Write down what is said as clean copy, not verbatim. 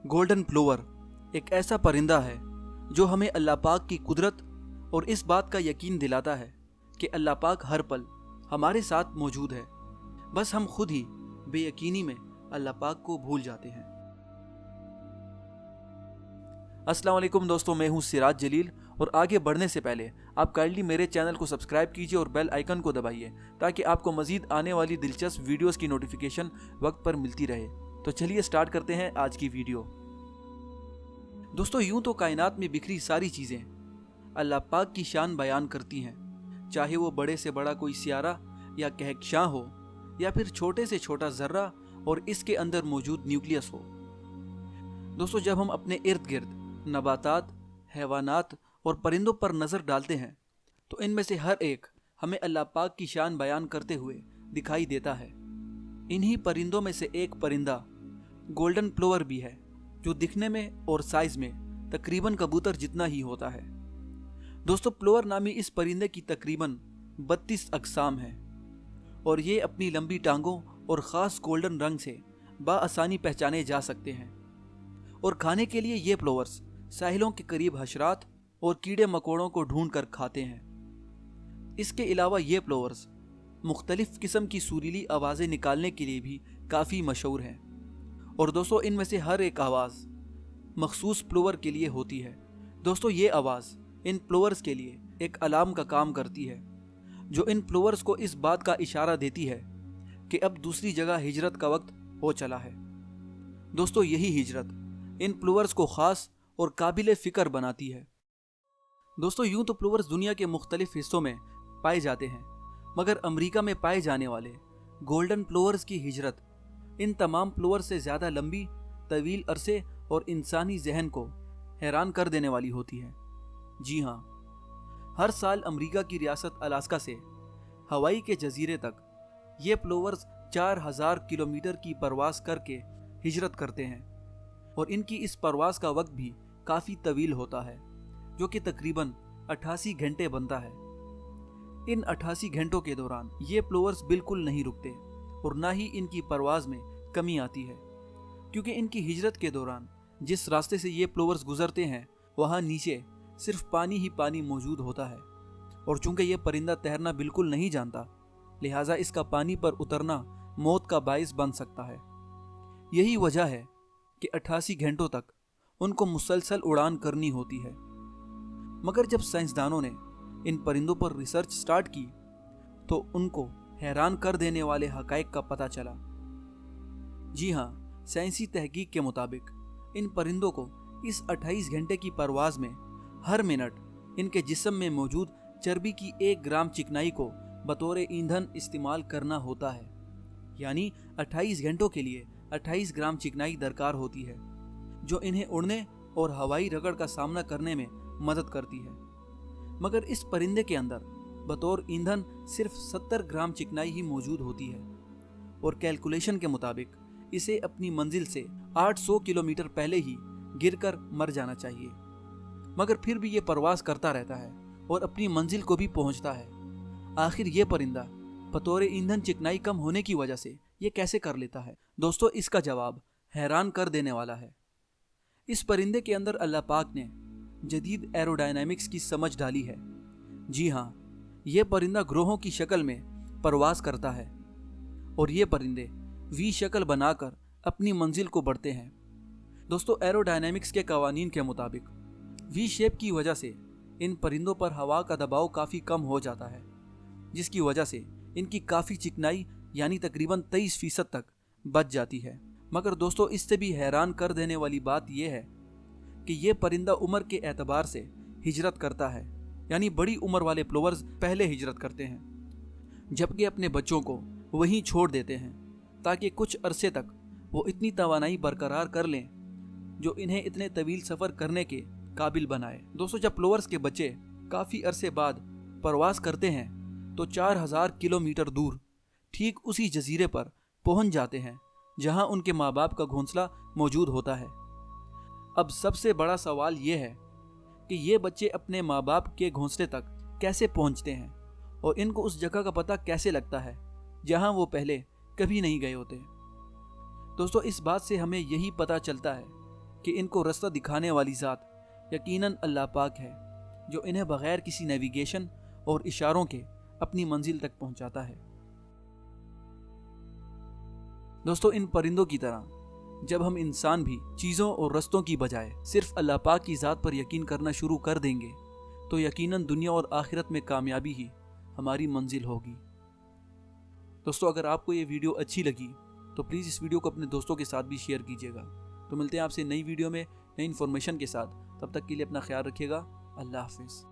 Golden plover एक ऐसा परिंदा है जो हमें अल्लाह पाक की कुदरत और इस बात का यकीन दिलाता है कि अल्लाह पाक हर पल हमारे साथ मौजूद है। बस हम खुद ही बेयकीनी में अल्लाह पाक को भूल जाते हैं। अस्सलाम वालेकुम दोस्तों, मैं हूं सिराज जलील और आगे बढ़ने से पहले आप काइंडली मेरे चैनल को सब्सक्राइब कीजिए और बेल आइकन को दबाइए ताकि आपको मजीद आने वाली दिलचस्प वीडियोस की नोटिफिकेशन वक्त पर मिलती रहे। तो चलिए स्टार्ट करते हैं आज की वीडियो। दोस्तों, यूं तो कायनात में बिखरी सारी चीज़ें अल्लाह पाक की शान बयान करती हैं, चाहे वो बड़े से बड़ा कोई सियारा या कहकशां हो या फिर छोटे से छोटा जर्रा और इसके अंदर मौजूद न्यूक्लियस हो। दोस्तों, जब हम अपने इर्द गिर्द नबातात, हैवानात और परिंदों पर नज़र डालते हैं तो इनमें से हर एक हमें अल्लाह पाक की शान बयान करते हुए दिखाई देता है। इन्हीं परिंदों में से एक परिंदा गोल्डन प्लोवर भी है जो दिखने में और साइज में तकरीबन कबूतर जितना ही होता है। दोस्तों, प्लोवर नामी इस परिंदे की तकरीबन 32 अक़साम हैं और ये अपनी लंबी टांगों और ख़ास गोल्डन रंग से बाआसानी पहचाने जा सकते हैं। और खाने के लिए ये प्लोवर्स साहिलों के करीब हशरात और कीड़े मकोड़ों को ढूंढ कर खाते हैं। इसके अलावा ये प्लोवर्स मुख्तलिफ किस्म की सुरीली आवाज़ें निकालने के लिए भी काफ़ी मशहूर हैं। और दोस्तों, इनमें से हर एक आवाज़ मखसूस प्लोवर के लिए होती है। दोस्तों, ये आवाज़ इन प्लोवर्स के लिए एक अलार्म का काम करती है जो इन प्लोवर्स को इस बात का इशारा देती है कि अब दूसरी जगह हिजरत का वक्त हो चला है। दोस्तों, यही हिजरत इन प्लोवर्स को ख़ास और काबिल फ़िक्र बनाती है। दोस्तों, यूं तो प्लोवर्स दुनिया के मुख्तलिफ हिस्सों में पाए जाते हैं, मगर अमेरिका में पाए जाने वाले गोल्डन प्लोवर्स की हिजरत इन तमाम प्लोवर्स से ज़्यादा लंबी, तवील अरसे और इंसानी जहन को हैरान कर देने वाली होती है। जी हाँ, हर साल अमेरिका की रियासत अलास्का से हवाई के जजीरे तक ये प्लोवर्स 4000 किलोमीटर की परवास करके हिजरत करते हैं और इनकी इस परवास का वक्त भी काफ़ी तवील होता है, जो कि तकरीबन 88 घंटे बनता है। इन 88 घंटों के दौरान ये प्लोवर्स बिल्कुल नहीं रुकते और ना ही इनकी परवाज़ में कमी आती है, क्योंकि इनकी हिजरत के दौरान जिस रास्ते से ये प्लोवर्स गुजरते हैं वहाँ नीचे सिर्फ पानी ही पानी मौजूद होता है। और चूंकि ये परिंदा तैरना बिल्कुल नहीं जानता, लिहाजा इसका पानी पर उतरना मौत का बाइस बन सकता है। यही वजह है कि 88 घंटों तक उनको मुसलसल उड़ान करनी होती है। मगर जब साइंसदानों ने इन परिंदों पर रिसर्च स्टार्ट की तो उनको हैरान कर देने वाले हकाइक का पता चला। जी हाँ, साइंसी तहकीक के मुताबिक इन परिंदों को इस 28 घंटे की परवाज में हर मिनट इनके जिस्म में मौजूद चर्बी की 1 ग्राम चिकनाई को बतौर ईंधन इस्तेमाल करना होता है। यानी 28 घंटों के लिए 28 ग्राम चिकनाई दरकार होती है, जो इन्हें उड़ने और हवाई रगड़ का सामना करने में मदद करती है। मगर इस परिंदे के अंदर बतौर ईंधन सिर्फ 70 ग्राम चिकनाई ही मौजूद होती है और कैलकुलेशन के मुताबिक इसे अपनी मंजिल से 800 किलोमीटर पहले ही गिरकर मर जाना चाहिए। मगर फिर भी ये परवास करता रहता है और अपनी मंजिल को भी पहुंचता है। आखिर ये परिंदा बतौर ईंधन चिकनाई कम होने की वजह से ये कैसे कर लेता है? दोस्तों, इसका जवाब हैरान कर देने वाला है। इस परिंदे के अंदर अल्लाह पाक ने जदीद एरोडायनामिक्स की समझ डाली है। जी हाँ, ये परिंदा ग्रोहों की शक्ल में परवास करता है और ये परिंदे वी शक्ल बनाकर अपनी मंजिल को बढ़ते हैं। दोस्तों, एरोडायनामिक्स के कवानीन के मुताबिक वी शेप की वजह से इन परिंदों पर हवा का दबाव काफ़ी कम हो जाता है, जिसकी वजह से इनकी काफ़ी चिकनाई यानी तकरीबन 23% तक बच जाती है। मगर दोस्तों, इससे भी हैरान कर देने वाली बात यह है कि यह परिंदा उम्र के एतबार से हिजरत करता है, यानी बड़ी उम्र वाले प्लोवर्स पहले हिजरत करते हैं, जबकि अपने बच्चों को वहीं छोड़ देते हैं ताकि कुछ अरसे तक वो इतनी तवानाई बरकरार कर लें जो इन्हें इतने तवील सफ़र करने के काबिल बनाए। दोस्तों, जब प्लोवर्स के बच्चे काफ़ी अरसे बाद परवास करते हैं तो 4000 किलोमीटर दूर ठीक उसी जजीरे पर पहुंच जाते हैं जहां उनके माँ बाप का घोंसला मौजूद होता है। अब सबसे बड़ा सवाल यह है कि ये बच्चे अपने माँ बाप के घोंसले तक कैसे पहुंचते हैं और इनको उस जगह का पता कैसे लगता है जहां वो पहले कभी नहीं गए होते। दोस्तों, इस बात से हमें यही पता चलता है کہ ان کو رستہ دکھانے والی ذات یقیناً اللہ پاک ہے، جو انہیں بغیر کسی نیویگیشن اور اشاروں کے اپنی منزل تک پہنچاتا ہے۔ دوستو، ان پرندوں کی طرح جب ہم انسان بھی چیزوں اور رستوں کی بجائے صرف اللہ پاک کی ذات پر یقین کرنا شروع کر دیں گے تو یقیناً دنیا اور آخرت میں کامیابی ہی ہماری منزل ہوگی۔ دوستو، اگر آپ کو یہ ویڈیو اچھی لگی تو پلیز اس ویڈیو کو اپنے دوستوں کے ساتھ بھی شیئر کیجیے گا۔ تو ملتے ہیں آپ سے نئی ویڈیو میں نئی انفارمیشن کے ساتھ، تب تک کے لیے اپنا خیال رکھیے گا۔ اللہ حافظ۔